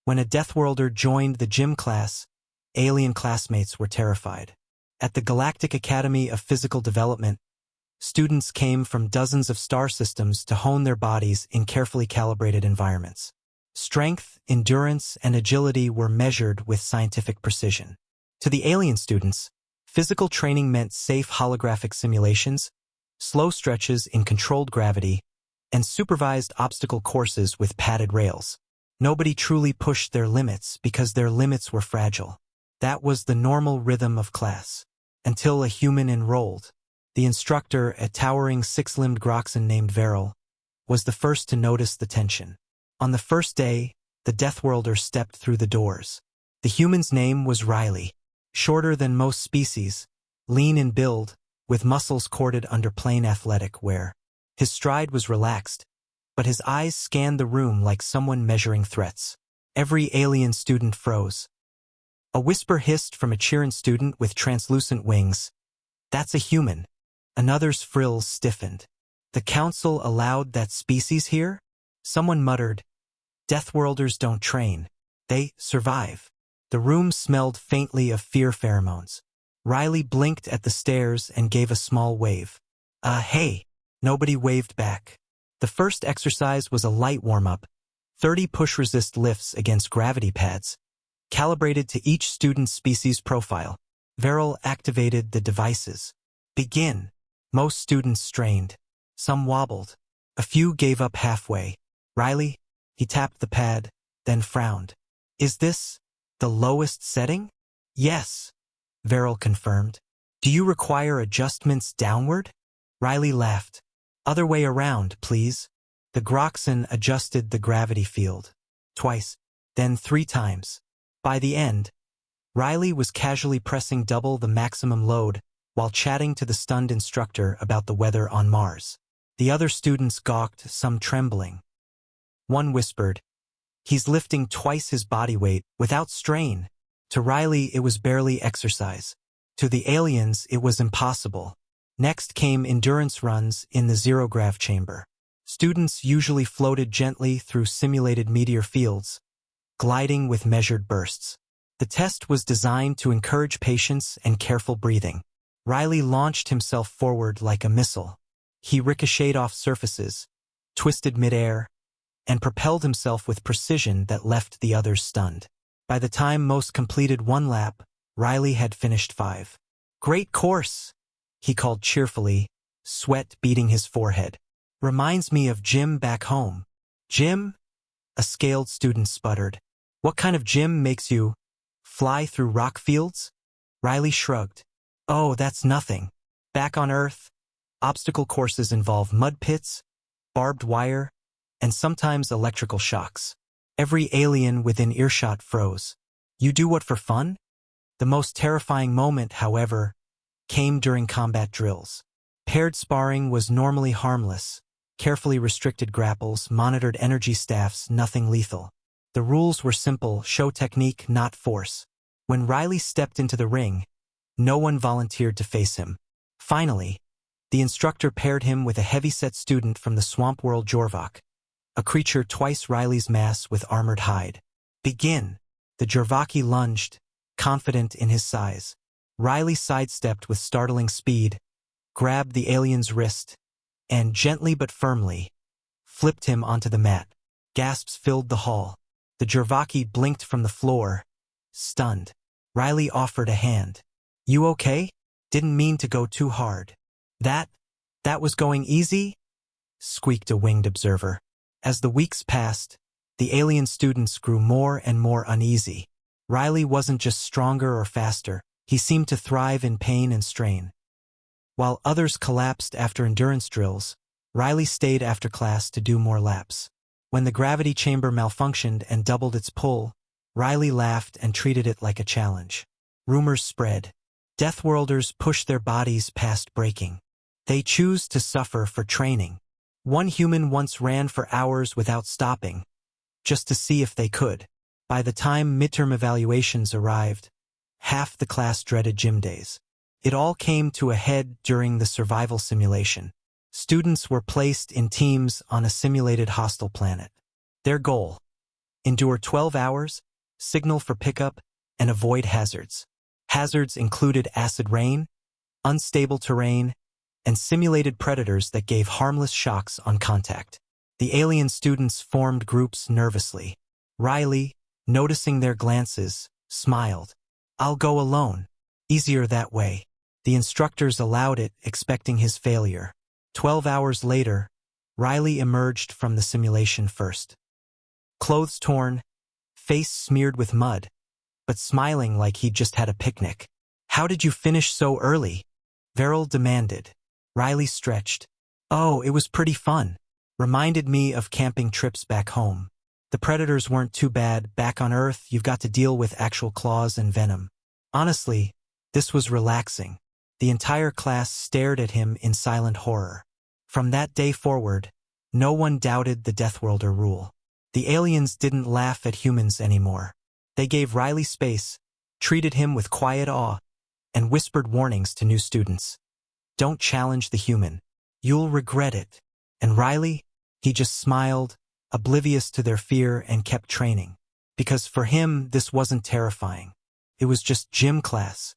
When a Deathworlder joined the gym class, alien classmates were terrified. At the Galactic Academy of Physical Development, students came from dozens of star systems to hone their bodies in carefully calibrated environments. Strength, endurance, and agility were measured with scientific precision. To the alien students, physical training meant safe holographic simulations, slow stretches in controlled gravity, and supervised obstacle courses with padded rails. Nobody truly pushed their limits because their limits were fragile. That was the normal rhythm of class. Until a human enrolled. The instructor, a towering six-limbed Groxan named Veril, was the first to notice the tension. On the first day, the Deathworlder stepped through the doors. The human's name was Riley. Shorter than most species, lean in build, with muscles corded under plain athletic wear. His stride was relaxed, but his eyes scanned the room like someone measuring threats. Every alien student froze. A whisper hissed from a Chiran student with translucent wings. "That's a human." Another's frills stiffened. "The council allowed that species here?" Someone muttered, "Deathworlders don't train. They survive." The room smelled faintly of fear pheromones. Riley blinked at the stairs and gave a small wave. Hey." Nobody waved back. The first exercise was a light warm-up, 30 push-resist lifts against gravity pads, calibrated to each student's species profile. Veril activated the devices. "Begin." Most students strained. Some wobbled. A few gave up halfway. "Riley?" He tapped the pad, then frowned. "Is this the lowest setting?" "Yes," Veril confirmed. "Do you require adjustments downward?" Riley laughed. "Other way around, please." The Groxan adjusted the gravity field. Twice, then 3 times. By the end, Riley was casually pressing double the maximum load while chatting to the stunned instructor about the weather on Mars. The other students gawked, some trembling. One whispered, "He's lifting twice his body weight without strain." To Riley, it was barely exercise. To the aliens, it was impossible. Next came endurance runs in the zero-grav chamber. Students usually floated gently through simulated meteor fields, gliding with measured bursts. The test was designed to encourage patience and careful breathing. Riley launched himself forward like a missile. He ricocheted off surfaces, twisted midair, and propelled himself with precision that left the others stunned. By the time most completed 1 lap, Riley had finished 5. "Great course," he called cheerfully, sweat beading his forehead. "Reminds me of gym back home." "Gym?" a scaled student sputtered. "What kind of gym makes you fly through rock fields?" Riley shrugged. "Oh, that's nothing. Back on Earth, obstacle courses involve mud pits, barbed wire, and sometimes electrical shocks." Every alien within earshot froze. "You do what for fun?" The most terrifying moment, however, came during combat drills. Paired sparring was normally harmless. Carefully restricted grapples, monitored energy staffs, nothing lethal. The rules were simple: show technique, not force. When Riley stepped into the ring, no one volunteered to face him. Finally, the instructor paired him with a heavyset student from the swamp world Jorvak, a creature twice Riley's mass with armored hide. "Begin." The Jorvaki lunged, confident in his size. Riley sidestepped with startling speed, grabbed the alien's wrist, and gently but firmly flipped him onto the mat. Gasps filled the hall. The Jorvaki blinked from the floor, stunned. Riley offered a hand. "You okay? Didn't mean to go too hard." That was going easy?" squeaked a winged observer. As the weeks passed, the alien students grew more and more uneasy. Riley wasn't just stronger or faster. He seemed to thrive in pain and strain. While others collapsed after endurance drills, Riley stayed after class to do more laps. When the gravity chamber malfunctioned and doubled its pull, Riley laughed and treated it like a challenge. Rumors spread. Deathworlders push their bodies past breaking. They choose to suffer for training. One human once ran for hours without stopping, just to see if they could. By the time midterm evaluations arrived, half the class dreaded gym days. It all came to a head during the survival simulation. Students were placed in teams on a simulated hostile planet. Their goal: Endure 12 hours, signal for pickup, and avoid hazards. Hazards included acid rain, unstable terrain, and simulated predators that gave harmless shocks on contact. The alien students formed groups nervously. Riley, noticing their glances, smiled. "I'll go alone. Easier that way." The instructors allowed it, expecting his failure. 12 hours later, Riley emerged from the simulation first. Clothes torn, face smeared with mud, but smiling like he'd just had a picnic. "How did you finish so early?" Verrill demanded. Riley stretched. "Oh, it was pretty fun. Reminded me of camping trips back home. The predators weren't too bad. Back on Earth, you've got to deal with actual claws and venom." Honestly, this was relaxing. The entire class stared at him in silent horror. From that day forward, no one doubted the Deathworlder rule. The aliens didn't laugh at humans anymore. They gave Riley space, treated him with quiet awe, and whispered warnings to new students. "Don't challenge the human. You'll regret it." And Riley, he just smiled, oblivious to their fear, and kept training. Because for him, this wasn't terrifying. It was just gym class,